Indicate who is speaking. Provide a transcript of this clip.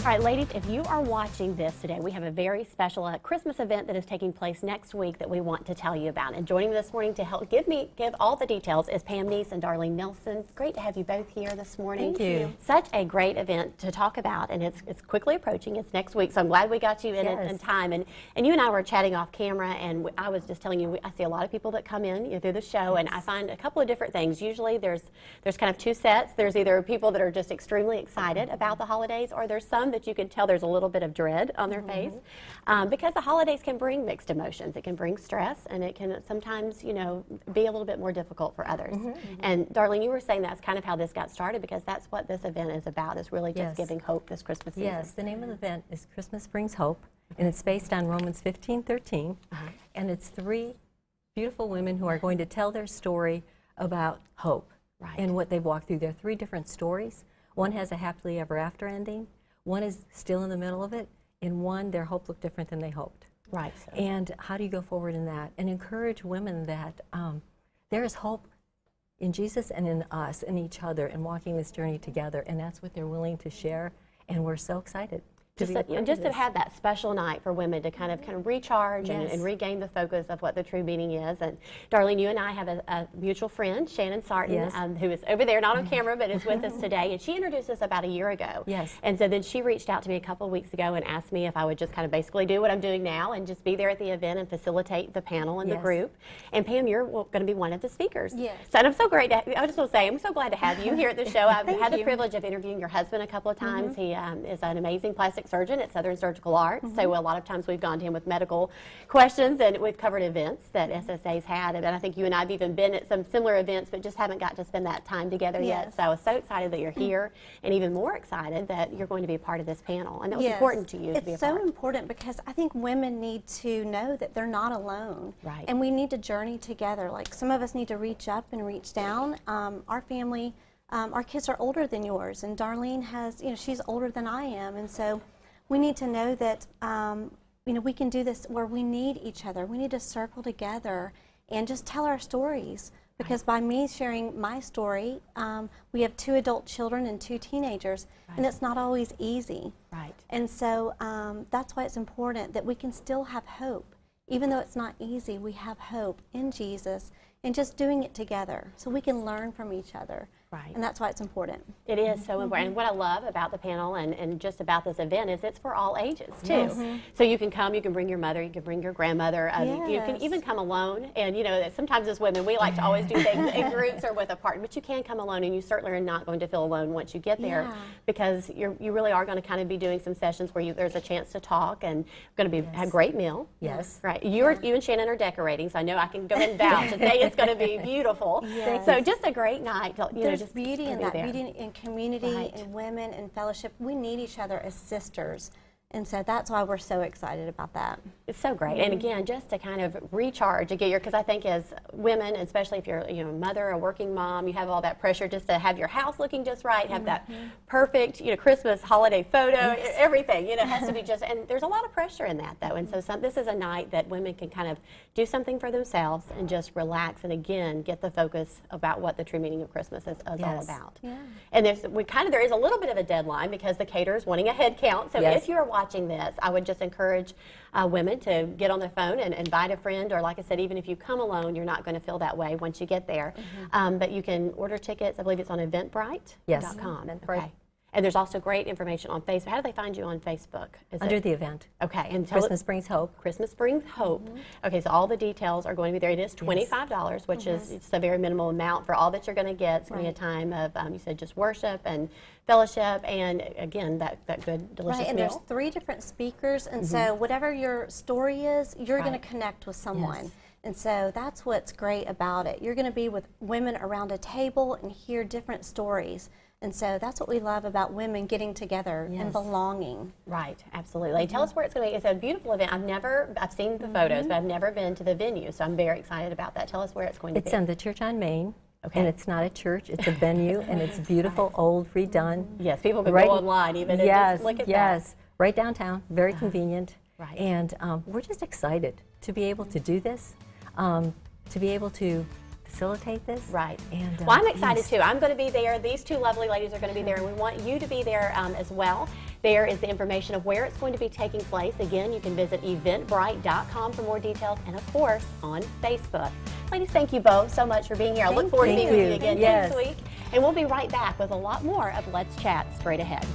Speaker 1: All right, ladies, if you are watching this today, we have a very special Christmas event that is taking place next week that we want to tell you about. And joining me this morning to help give all the details is Pam Neese and Darlene Nelson. Great to have you both here this morning.
Speaker 2: Thank you.
Speaker 1: Such a great event to talk about, and it's quickly approaching. It's next week, so I'm glad we got you in time. And you and I were chatting off camera, and I was just telling you, I see a lot of people that come in through the show, and I find a couple of different things. Usually there's kind of two sets. There's either people that are just extremely excited about the holidays, or there's some that you can tell there's a little bit of dread on their face, because the holidays can bring mixed emotions. It can bring stress, and it can sometimes, be a little bit more difficult for others. And Darlene, you were saying that's kind of how this got started, because that's what this event is about, is really just giving hope this Christmas season.
Speaker 2: Yes, the name of the event is Christmas Brings Hope, and it's based on Romans 15:13, and it's three beautiful women who are going to tell their story about hope and what they've walked through. There are three different stories. One has a happily ever after ending, one is still in the middle of it, and one, their hope looked different than they hoped.
Speaker 1: Right.
Speaker 2: And how do you go forward in that? And encourage women that there is hope in Jesus and in us and each other and walking this journey together, and that's what they're willing to share, and we're so excited.
Speaker 1: Just to have that special night for women to kind of recharge and regain the focus of what the true meaning is. And Darlene, you and I have a mutual friend, Shannon Sarton, who is over there, not on camera, but is with us today. And she introduced us about a year ago.
Speaker 2: Yes.
Speaker 1: And so then she reached out to me a couple of weeks ago and asked me if I would just kind of basically do what I'm doing now and just be there at the event and facilitate the panel and the group. And Pam, you're going to be one of the speakers.
Speaker 2: Yes.
Speaker 1: So, and I'm so great to, I just want to say, I'm so glad to have you here at the show. I've had the privilege of interviewing your husband a couple of times. He is an amazing plastic surgeon at Southern Surgical Arts, so a lot of times we've gone to him with medical questions, and we've covered events that SSA's had, and I think you and I have even been at some similar events, but just haven't got to spend that time together yet. So I was so excited that you're here, and even more excited that you're going to be a part of this panel, and that was important to you to be a part.
Speaker 3: It's so important, because I think women need to know that they're not alone, and we need to journey together. Like, some of us need to reach up and reach down. Our family, our kids are older than yours, and Darlene has, she's older than I am, and so we need to know that, we can do this where we need each other. We need to circle together and just tell our stories. Because by me sharing my story, we have 2 adult children and 2 teenagers, and it's not always easy. And so that's why it's important that we can still have hope. Even though it's not easy, we have hope in Jesus, and just doing it together so we can learn from each other. And that's why it's important.
Speaker 1: It is so important. And what I love about the panel and just about this event is it's for all ages, too. So you can come, you can bring your mother, you can bring your grandmother, you can even come alone. And sometimes as women, we like to always do things in groups or with a partner, but you can come alone, and you certainly are not going to feel alone once you get there, because you really are going to kind of be doing some sessions where there's a chance to talk, and going to be a great meal. Right. You and Shannon are decorating, so I know I can go ahead and vouch and say it's going to be beautiful. So just a great night.
Speaker 3: There's beauty in that, beauty in community and women and fellowship. We need each other as sisters. And so that's why we're so excited about that.
Speaker 1: It's so great. And again, just to kind of recharge, because I think as women, especially if you're a mother, a working mom, you have all that pressure just to have your house looking just right, have that perfect Christmas holiday photo, everything, has to be just, and there's a lot of pressure in that, though. And so this is a night that women can kind of do something for themselves and just relax, and again, get the focus about what the true meaning of Christmas is all about. And there is a little bit of a deadline, because the caterer's wanting a head count. So if you're watching this, I would just encourage women to get on their phone and invite a friend, or like I said, even if you come alone, you're not going to feel that way once you get there. But you can order tickets. I believe it's on Eventbrite.com. And there's also great information on Facebook. How do they find you on Facebook?
Speaker 2: Under the event.
Speaker 1: Okay. And
Speaker 2: Christmas Brings Hope.
Speaker 1: Christmas Brings Hope. Okay, so all the details are going to be there. It is $25, which is it's a very minimal amount for all that you're going to get. It's going to be a time of, you said, just worship and fellowship, and again, that good, delicious meal.
Speaker 3: And there's 3 different speakers, and so whatever your story is, you're going to connect with someone. And so that's what's great about it. You're going to be with women around a table and hear different stories. And so that's what we love about women getting together and belonging.
Speaker 1: Right, absolutely. Tell us where it's going to be. It's a beautiful event. I've seen the photos, but I've never been to the venue, so I'm very excited about that. Tell us where it's going to be.
Speaker 2: It's in the Church on Main. And it's not a church, it's a venue, and it's beautiful, old, redone.
Speaker 1: Yes, people can go online even and just look at that.
Speaker 2: Right downtown, very convenient. And we're just excited to be able to do this, to be able to facilitate this.
Speaker 1: Right.
Speaker 2: And,
Speaker 1: well, I'm excited too. I'm going to be there. These 2 lovely ladies are going to be there, and we want you to be there as well. There is the information of where it's going to be taking place. Again, you can visit eventbrite.com for more details, and of course on Facebook. Ladies, thank you both so much for being here. I look forward to being with you again next week. And we'll be right back with a lot more of Let's Chat straight ahead.